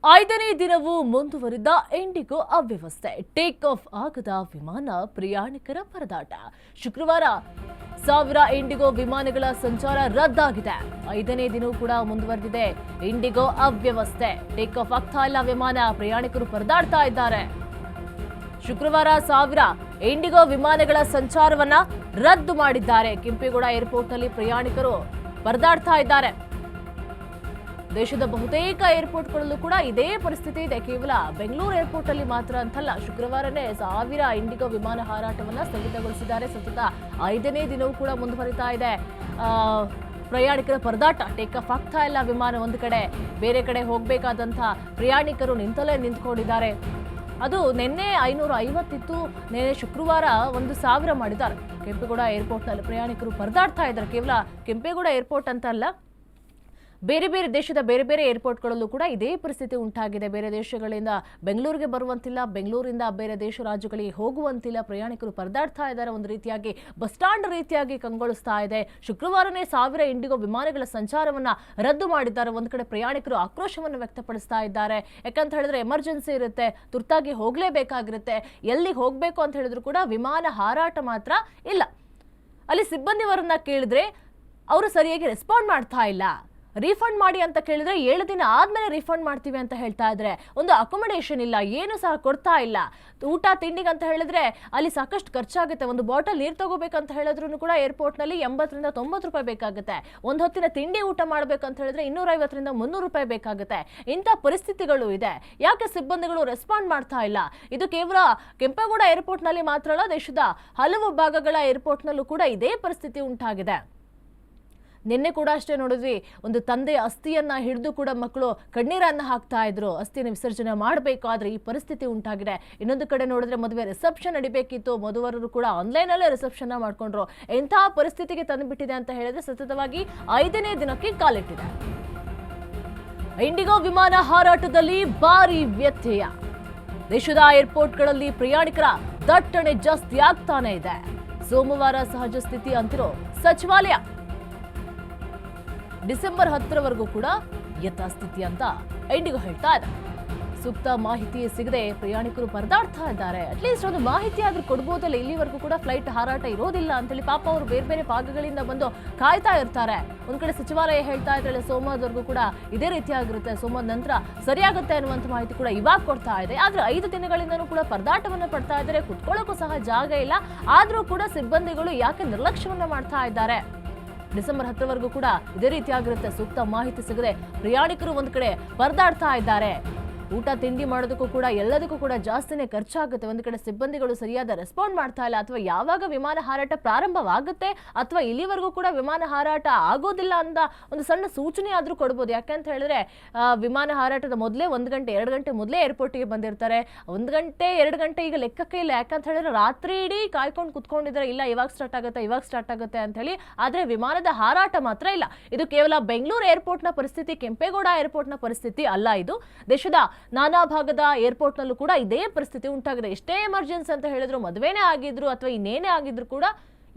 ಐದನೇ ದಿನವೂ ಮುಂದುವರಿದ ಇಂಡಿಗೋ ಅವ್ಯವಸ್ಥೆ. ಟೇಕ್ ಆಫ್ ಆಗದ ವಿಮಾನ, ಪ್ರಯಾಣಿಕರ ಪರದಾಟ. ಶುಕ್ರವಾರ 1000 ಇಂಡಿಗೋ ವಿಮಾನಗಳ ಸಂಚಾರ ರದ್ದಾಗಿದೆ. ಐದನೇ ದಿನವೂ ಕೂಡ ಮುಂದುವರೆದಿದೆ ಇಂಡಿಗೋ ಅವ್ಯವಸ್ಥೆ. ಟೇಕ್ ಆಫ್ ಆಗ್ತಾ ಇಲ್ಲ ವಿಮಾನ, ಪ್ರಯಾಣಿಕರು ಪರದಾಡ್ತಾ ಇದ್ದಾರೆ. ಶುಕ್ರವಾರ 1000 ಇಂಡಿಗೋ ವಿಮಾನಗಳ ಸಂಚಾರವನ್ನ ರದ್ದು ಮಾಡಿದ್ದಾರೆ. ಕೆಂಪೇಗೌಡ ಏರ್ಪೋರ್ಟ್ನಲ್ಲಿ ಪ್ರಯಾಣಿಕರು ಪರದಾಡ್ತಾ ಇದ್ದಾರೆ. ದೇಶದ ಬಹುತೇಕ ಏರ್ಪೋರ್ಟ್ಗಳಲ್ಲೂ ಕೂಡ ಇದೇ ಪರಿಸ್ಥಿತಿ ಇದೆ. ಕೇವಲ ಬೆಂಗಳೂರು ಏರ್ಪೋರ್ಟ್ ಅಲ್ಲಿ ಮಾತ್ರ ಅಂತಲ್ಲ, ಶುಕ್ರವಾರನೇ 1000 ಇಂಡಿಗೋ ವಿಮಾನ ಹಾರಾಟವನ್ನ ಸ್ಥಗಿತಗೊಳಿಸಿದ್ದಾರೆ. ಸತತ 5ನೇ ದಿನವೂ ಕೂಡ ಮುಂದುವರಿತಾ ಇದೆ ಪ್ರಯಾಣಿಕರ ಪರದಾಟ. ಟೇಕ್ ಆಫ್ ಆಗ್ತಾ ಇಲ್ಲ ವಿಮಾನ. ಒಂದು ಕಡೆ ಬೇರೆ ಕಡೆ ಹೋಗಬೇಕಾದಂಥ ಪ್ರಯಾಣಿಕರು ನಿಂತಲೇ ನಿಂತ್ಕೊಂಡಿದ್ದಾರೆ. ಅದು ನಿನ್ನೆ 550 ಇತ್ತು, ನಿನ್ನೆ ಶುಕ್ರವಾರ 1000 ಮಾಡಿದ್ದಾರೆ. ಕೆಂಪೇಗೌಡ ಏರ್ಪೋರ್ಟ್ನಲ್ಲಿ ಪ್ರಯಾಣಿಕರು ಪರದಾಡ್ತಾ ಇದ್ದಾರೆ. ಕೇವಲ ಕೆಂಪೇಗೌಡ ಏರ್ಪೋರ್ಟ್ ಅಂತ ಅಲ್ಲ, ಬೇರೆ ಬೇರೆ ದೇಶದ ಬೇರೆ ಬೇರೆ ಏರ್ಪೋರ್ಟ್ಗಳಲ್ಲೂ ಕೂಡ ಇದೇ ಪರಿಸ್ಥಿತಿ ಉಂಟಾಗಿದೆ. ಬೇರೆ ದೇಶಗಳಿಂದ ಬೆಂಗಳೂರಿಗೆ ಬರುವಂತಿಲ್ಲ, ಬೆಂಗಳೂರಿಂದ ಬೇರೆ ದೇಶ ರಾಜ್ಯಗಳಿಗೆ ಹೋಗುವಂತಿಲ್ಲ. ಪ್ರಯಾಣಿಕರು ಪರದಾಡ್ತಾ ಇದ್ದಾರೆ. ಒಂದು ರೀತಿಯಾಗಿ ಬಸ್ ಸ್ಟ್ಯಾಂಡ್ ರೀತಿಯಾಗಿ ಕಂಗೊಳಿಸ್ತಾ ಇದೆ. ಶುಕ್ರವಾರನೇ 1000 ಇಂಡಿಗೋ ವಿಮಾನಗಳ ಸಂಚಾರವನ್ನ ರದ್ದು ಮಾಡಿದ್ದಾರೆ. ಒಂದು ಕಡೆ ಪ್ರಯಾಣಿಕರು ಆಕ್ರೋಶವನ್ನು ವ್ಯಕ್ತಪಡಿಸ್ತಾ ಇದ್ದಾರೆ. ಯಾಕಂತ ಹೇಳಿದ್ರೆ ಎಮರ್ಜೆನ್ಸಿ ಇರುತ್ತೆ, ತುರ್ತಾಗಿ ಹೋಗಲೇಬೇಕಾಗಿರುತ್ತೆ. ಎಲ್ಲಿ ಹೋಗಬೇಕು ಅಂತ ಹೇಳಿದ್ರು ಕೂಡ ವಿಮಾನ ಹಾರಾಟ ಮಾತ್ರ ಇಲ್ಲ. ಅಲ್ಲಿ ಸಿಬ್ಬಂದಿವರನ್ನ ಕೇಳಿದ್ರೆ ಅವರು ಸರಿಯಾಗಿ ರೆಸ್ಪಾಂಡ್ ಮಾಡ್ತಾ ಇಲ್ಲ. ರೀಫಂಡ್ ಮಾಡಿ ಅಂತ ಕೇಳಿದ್ರೆ 7 ದಿನ ಆದ್ಮೇಲೆ ರೀಫಂಡ್ ಮಾಡ್ತೀವಿ ಅಂತ ಹೇಳ್ತಾ ಇದ್ರೆ, ಒಂದು ಅಕೊಮಡೇಷನ್ ಇಲ್ಲ, ಏನು ಸಹ ಕೊಡ್ತಾ ಇಲ್ಲ. ಊಟ ತಿಂಡಿಗೆ ಅಂತ ಹೇಳಿದ್ರೆ ಅಲ್ಲಿ ಸಾಕಷ್ಟು ಖರ್ಚಾಗುತ್ತೆ. ಒಂದು ಬಾಟಲ್ ನೀರು ತಗೋಬೇಕಂತ ಹೇಳಿದ್ರು ಕೂಡ ಏರ್ಪೋರ್ಟ್ನಲ್ಲಿ 80 ರಿಂದ 90 ರೂಪಾಯಿ ಬೇಕಾಗುತ್ತೆ. ಒಂದು ಹೊತ್ತಿನ ತಿಂಡಿ ಊಟ ಮಾಡ್ಬೇಕಂತ ಹೇಳಿದ್ರೆ 250 ರಿಂದ 300 ರೂಪಾಯಿ ಬೇಕಾಗುತ್ತೆ. ಇಂಥ ಪರಿಸ್ಥಿತಿಗಳು ಇದೆ. ಯಾಕೆ ಸಿಬ್ಬಂದಿಗಳು ರೆಸ್ಪಾಂಡ್ ಮಾಡ್ತಾ ಇಲ್ಲ? ಇದು ಕೇವಲ ಕೆಂಪೇಗೌಡ ಏರ್ಪೋರ್ಟ್ನಲ್ಲಿ ಮಾತ್ರ ಅಲ್ಲ, ದೇಶದ ಹಲವು ಭಾಗಗಳ ಏರ್ಪೋರ್ಟ್ನಲ್ಲೂ ಕೂಡ ಇದೇ ಪರಿಸ್ಥಿತಿ ಉಂಟಾಗಿದೆ. ನಿನ್ನೆ ಕೂಡ ಅಷ್ಟೇ ನೋಡಿದ್ವಿ, ಒಂದು ತಂದೆಯ ಅಸ್ಥಿಯನ್ನ ಹಿಡಿದು ಕೂಡ ಮಕ್ಕಳು ಕಣ್ಣೀರನ್ನ ಹಾಕ್ತಾ ಇದ್ರು. ಅಸ್ಥಿಯನ್ನು ವಿಸರ್ಜನೆ ಮಾಡಬೇಕು, ಆದ್ರೆ ಈ ಪರಿಸ್ಥಿತಿ ಉಂಟಾಗಿದೆ. ಇನ್ನೊಂದು ಕಡೆ ನೋಡಿದ್ರೆ ಮದುವೆ ರಿಸೆಪ್ಷನ್ ನಡಿಬೇಕಿತ್ತು, ಮದುವರರು ಕೂಡ ಆನ್ಲೈನ್ ಅಲ್ಲೇ ರಿಸೆಪ್ಷನ್ ಮಾಡ್ಕೊಂಡ್ರು. ಎಂತಹ ಪರಿಸ್ಥಿತಿಗೆ ತಂದುಬಿಟ್ಟಿದೆ ಅಂತ ಹೇಳಿದ್ರೆ ಸತತವಾಗಿ 5ನೇ ದಿನಕ್ಕೆ ಕಾಲಿಟ್ಟಿದೆ. ಇಂಡಿಗೋ ವಿಮಾನ ಹಾರಾಟದಲ್ಲಿ ಭಾರಿ ವ್ಯತ್ಯಯ. ದೇಶದ ಏರ್ಪೋರ್ಟ್ಗಳಲ್ಲಿ ಪ್ರಯಾಣಿಕರ ದಟ್ಟಣೆ ಜಾಸ್ತಿ ಆಗ್ತಾನೆ ಇದೆ. ಸೋಮವಾರ ಸಹಜ ಸ್ಥಿತಿ ಅಂತಿರೋ ಸಚಿವಾಲಯ ಡಿಸೆಂಬರ್ 10ರವರೆಗೂ ಕೂಡ ಯಥಾಸ್ಥಿತಿ ಅಂತ ಇಂಡಿಗೋ ಹೇಳ್ತಾ ಇದೆ. ಸೂಕ್ತ ಮಾಹಿತಿ ಸಿಗದೆ ಪ್ರಯಾಣಿಕರು ಪರದಾಡ್ತಾ ಇದ್ದಾರೆ. ಅಟ್ಲೀಸ್ಟ್ ಒಂದು ಮಾಹಿತಿ ಆದ್ರೂ ಕೊಡ್ಬೋದಲ್ಲ. ಇಲ್ಲಿವರೆಗೂ ಕೂಡ ಫ್ಲೈಟ್ ಹಾರಾಟ ಇರೋದಿಲ್ಲ ಅಂತೇಳಿ ಪಾಪ ಅವರು ಬೇರೆ ಬೇರೆ ಭಾಗಗಳಿಂದ ಬಂದು ಕಾಯ್ತಾ ಇರ್ತಾರೆ. ಒಂದ್ ಕಡೆ ಸಚಿವಾಲಯ ಹೇಳ್ತಾ ಇದ್ರೆ ಸೋಮವಾರವರೆಗೂ ಕೂಡ ಇದೇ ರೀತಿಯಾಗಿರುತ್ತೆ, ಸೋಮವಾರ ನಂತರ ಸರಿಯಾಗುತ್ತೆ ಅನ್ನುವಂಥ ಮಾಹಿತಿ ಕೂಡ ಇವಾಗ ಕೊಡ್ತಾ ಇದೆ. ಆದ್ರೆ 5 ದಿನಗಳಿಂದನೂ ಕೂಡ ಪರದಾಟವನ್ನ ಪಡ್ತಾ ಇದ್ದಾರೆ. ಕುತ್ಕೊಳ್ಳೋಕ್ಕೂ ಸಹ ಜಾಗ ಇಲ್ಲ. ಆದ್ರೂ ಕೂಡ ಸಿಬ್ಬಂದಿಗಳು ಯಾಕೆ ನಿರ್ಲಕ್ಷ್ಯವನ್ನ ಮಾಡ್ತಾ ಇದ್ದಾರೆ? ಡಿಸೆಂಬರ್ 10ರವರೆಗೂ ಕೂಡ ಇದೇ ರೀತಿಯಾಗಿರುತ್ತೆ. ಸೂಕ್ತ ಮಾಹಿತಿ ಸಿಗದೆ ಪ್ರಯಾಣಿಕರು ಒಂದ್ ಕಡೆ ಪರದಾಡ್ತಾ ಇದ್ದಾರೆ. ಊಟ ತಿಂಡಿ ಮಾಡೋದಕ್ಕೂ ಕೂಡ ಎಲ್ಲದಕ್ಕೂ ಕೂಡ ಜಾಸ್ತಿನೇ ಖರ್ಚಾಗುತ್ತೆ. ಒಂದು ಕಡೆ ಸಿಬ್ಬಂದಿಗಳು ಸರಿಯಾದ ರೆಸ್ಪಾಂಡ್ ಮಾಡ್ತಾ ಇಲ್ಲ. ಅಥವಾ ಯಾವಾಗ ವಿಮಾನ ಹಾರಾಟ ಪ್ರಾರಂಭವಾಗುತ್ತೆ ಅಥವಾ ಇಲ್ಲಿವರೆಗೂ ಕೂಡ ವಿಮಾನ ಹಾರಾಟ ಆಗೋದಿಲ್ಲ ಅಂತ ಒಂದು ಸಣ್ಣ ಸೂಚನೆ ಆದ್ರೂ ಕೊಡ್ಬೋದು. ಯಾಕಂತ ಹೇಳಿದ್ರೆ ವಿಮಾನ ಹಾರಾಟದ ಮೊದಲೇ 1 ಗಂಟೆ 2 ಗಂಟೆ ಮೊದಲೇ ಏರ್ಪೋರ್ಟ್ಗೆ ಬಂದಿರ್ತಾರೆ. 1 ಗಂಟೆ 2 ಗಂಟೆ ಈಗ ಲೆಕ್ಕಕ್ಕೆ ಇಲ್ಲ. ಯಾಕಂತ ಹೇಳಿದ್ರೆ ರಾತ್ರಿ ಇಡೀ ಕಾಯ್ಕೊಂಡು ಕುತ್ಕೊಂಡಿದ್ದಾರೆ. ಇಲ್ಲ ಇವಾಗ ಸ್ಟಾರ್ಟ್ ಆಗುತ್ತೆ ಅಂತ ಹೇಳಿ. ಆದ್ರೆ ವಿಮಾನದ ಹಾರಾಟ ಮಾತ್ರ ಇಲ್ಲ. ಇದು ಕೇವಲ ಬೆಂಗಳೂರು ಏರ್ಪೋರ್ಟ್ನ ಪರಿಸ್ಥಿತಿ, ಕೆಂಪೇಗೌಡ ಏರ್ಪೋರ್ಟ್ನ ಪರಿಸ್ಥಿತಿ ಅಲ್ಲ. ಇದು ದೇಶದ ನಾನಾ ಭಾಗದ ಏರ್ಪೋರ್ಟ್ನಲ್ಲೂ ಕೂಡ ಇದೇ ಪರಿಸ್ಥಿತಿ ಉಂಟಾಗಿದೆ. ಎಷ್ಟೇ ಎಮರ್ಜೆನ್ಸಿ ಅಂತ ಹೇಳಿದ್ರು, ಮದುವೆನೇ ಆಗಿದ್ರು ಅಥವಾ ಇನ್ನೇನೇ ಆಗಿದ್ರು ಕೂಡ,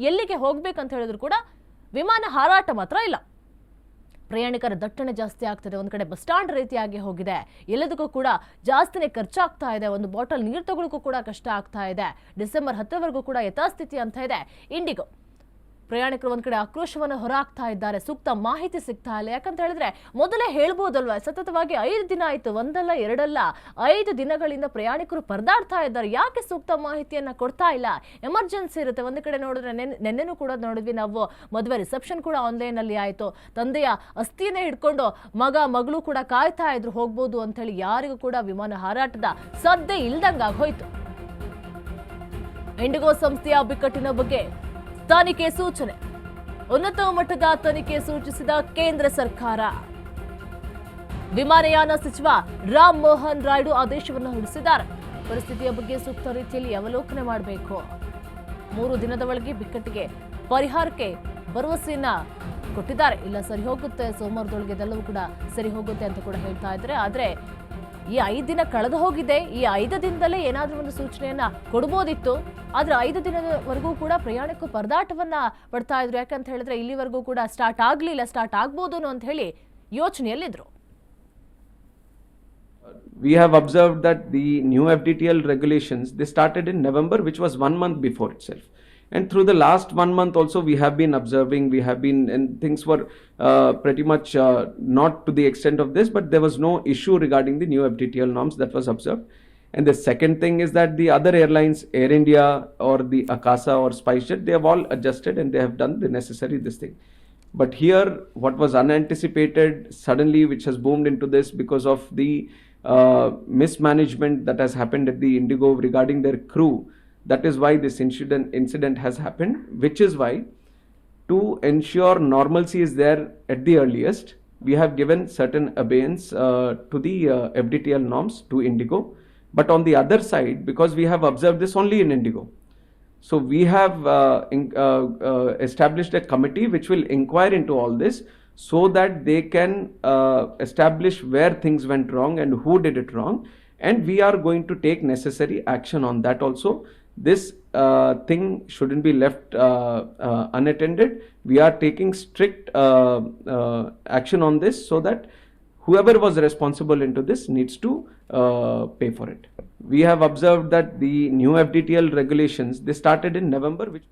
ಎಲ್ಲಿಗೆ ಹೋಗ್ಬೇಕಂತ ಹೇಳಿದ್ರು ಕೂಡ ವಿಮಾನ ಹಾರಾಟ ಮಾತ್ರ ಇಲ್ಲ. ಪ್ರಯಾಣಿಕರ ದಟ್ಟಣೆ ಜಾಸ್ತಿ ಆಗ್ತದೆ. ಒಂದು ಕಡೆ ಬಸ್ ಸ್ಟ್ಯಾಂಡ್ ರೀತಿಯಾಗಿ ಹೋಗಿದೆ. ಎಲ್ಲದಕ್ಕೂ ಕೂಡ ಜಾಸ್ತಿನೇ ಖರ್ಚಾಗ್ತಾ ಇದೆ. ಒಂದು ಬಾಟಲ್ ನೀರು ತಗೊಳ್ಳೋಕ್ಕೂ ಕೂಡ ಕಷ್ಟ ಆಗ್ತಾ ಇದೆ. ಡಿಸೆಂಬರ್ 10ರವರೆಗೂ ಕೂಡ ಯಥಾಸ್ಥಿತಿ ಅಂತ ಇದೆ ಇಂಡಿಗೋ. ಪ್ರಯಾಣಿಕರು ಒಂದ್ ಕಡೆ ಆಕ್ರೋಶವನ್ನು ಹೊರಹಾಕ್ತಾ ಇದ್ದಾರೆ. ಸೂಕ್ತ ಮಾಹಿತಿ ಸಿಗ್ತಾ ಇಲ್ಲ. ಯಾಕಂತ ಹೇಳಿದ್ರೆ ಮೊದಲೇ ಹೇಳ್ಬೋದಲ್ವಾ, ಸತತವಾಗಿ 5 ದಿನ ಆಯ್ತು, ಒಂದಲ್ಲ ಎರಡಲ್ಲ 5 ದಿನಗಳಿಂದ ಪ್ರಯಾಣಿಕರು ಪರದಾಡ್ತಾ ಇದ್ದಾರೆ. ಯಾಕೆ ಸೂಕ್ತ ಮಾಹಿತಿಯನ್ನ ಕೊಡ್ತಾ ಇಲ್ಲ? ಎಮರ್ಜೆನ್ಸಿ ಇರುತ್ತೆ. ಒಂದು ಕಡೆ ನೋಡಿದ್ರೆ ನೆನ್ನೆನೂ ಕೂಡ ನೋಡಿದ್ವಿ ನಾವು, ಮದುವೆ ರಿಸೆಪ್ಷನ್ ಕೂಡ ಆನ್ಲೈನ್ ಅಲ್ಲಿ ಆಯ್ತು. ತಂದೆಯ ಅಸ್ಥಿಯನ್ನೇ ಹಿಡ್ಕೊಂಡು ಮಗಳು ಕೂಡ ಕಾಯ್ತಾ ಇದ್ರು ಹೋಗ್ಬೋದು ಅಂತ ಹೇಳಿ. ಯಾರಿಗೂ ಕೂಡ ವಿಮಾನ ಹಾರಾಟದ ಸದ್ದೇ ಇಲ್ದಂಗಾಗಿ ಹೋಯ್ತು. ಇಂಡಿಗೋ ಸಂಸ್ಥೆಯ ಬಿಕ್ಕಟ್ಟಿನ ಬಗ್ಗೆ ತನಿಖೆ ಸೂಚನೆ. ಉನ್ನತ ಮಟ್ಟದ ತನಿಖೆ ಸೂಚಿಸಿದ ಕೇಂದ್ರ ಸರ್ಕಾರ. ವಿಮಾನಯಾನ ಸಚಿವ ರಾಮ್ ಮೋಹನ್ ರಾಯ್ಡು ಆದೇಶವನ್ನು ಹೊರಡಿಸಿದ್ದಾರೆ. ಪರಿಸ್ಥಿತಿಯ ಬಗ್ಗೆ ಸೂಕ್ತ ರೀತಿಯಲ್ಲಿ ಅವಲೋಕನೆ ಮಾಡಬೇಕು. 3 ದಿನದ ಒಳಗೆ ಬಿಕ್ಕಟ್ಟಿಗೆ ಪರಿಹಾರಕ್ಕೆ ಭರವಸೆಯನ್ನ ಕೊಟ್ಟಿದ್ದಾರೆ. ಇಲ್ಲ ಸರಿ ಹೋಗುತ್ತೆ, ಸೋಮವಾರದೊಳಗೆ ಇದೆಲ್ಲವೂ ಕೂಡ ಸರಿ ಹೋಗುತ್ತೆ ಅಂತ ಕೂಡ ಹೇಳ್ತಾ ಇದ್ದಾರೆ. ಆದ್ರೆ ಈ 5 ದಿನ ಕಳೆದು ಹೋಗಿದೆ. ಈ 5 ದಿನದಲ್ಲೇ ಏನಾದ್ರೂ ಒಂದು ಸೂಚನೆಯನ್ನ ಕೊಡಬಹುದಿತ್ತು. ಆದ್ರೆ 5 ದಿನದವರೆಗೂ ಕೂಡ ಪ್ರಯಾಣಿಕರು ಪರದಾಟವನ್ನ ಪಡ್ತಾ ಇದ್ರು. ಯಾಕಂತ ಹೇಳಿದ್ರೆ ಇಲ್ಲಿವರೆಗೂ ಕೂಡ ಸ್ಟಾರ್ಟ್ ಆಗ್ಲಿಲ್ಲ, ಸ್ಟಾರ್ಟ್ ಆಗ್ಬೋದು ಅಂತ ಹೇಳಿ ಯೋಚನೆಯಲ್ಲಿದ್ರು. we have observed that the new FDTL regulations, they started in November, which was 1 month before itself. And through the last 1 month also, we have been observing, and things were pretty much not to the extent of this, but there was no issue regarding the new FDTL norms that was observed. And the second thing is that the other airlines, Air India or the Akasa or SpiceJet, they have all adjusted and they have done the necessary this thing. But here, what was unanticipated suddenly, which has boomed into this because of the mismanagement that has happened at the Indigo regarding their crew, that is why this incident has happened, which is why, to ensure normalcy is there at the earliest, we have given certain abeyance to the FDTL norms to Indigo. But on the other side, because we have observed this only in Indigo, so we have established a committee which will inquire into all this so that they can establish where things went wrong and who did it wrong. And we are going to take necessary action on that also. This thing shouldn't be left unattended. We are taking strict action on this so that whoever was responsible into this needs to pay for it. We have observed that the new FDTL regulations, they started in November, which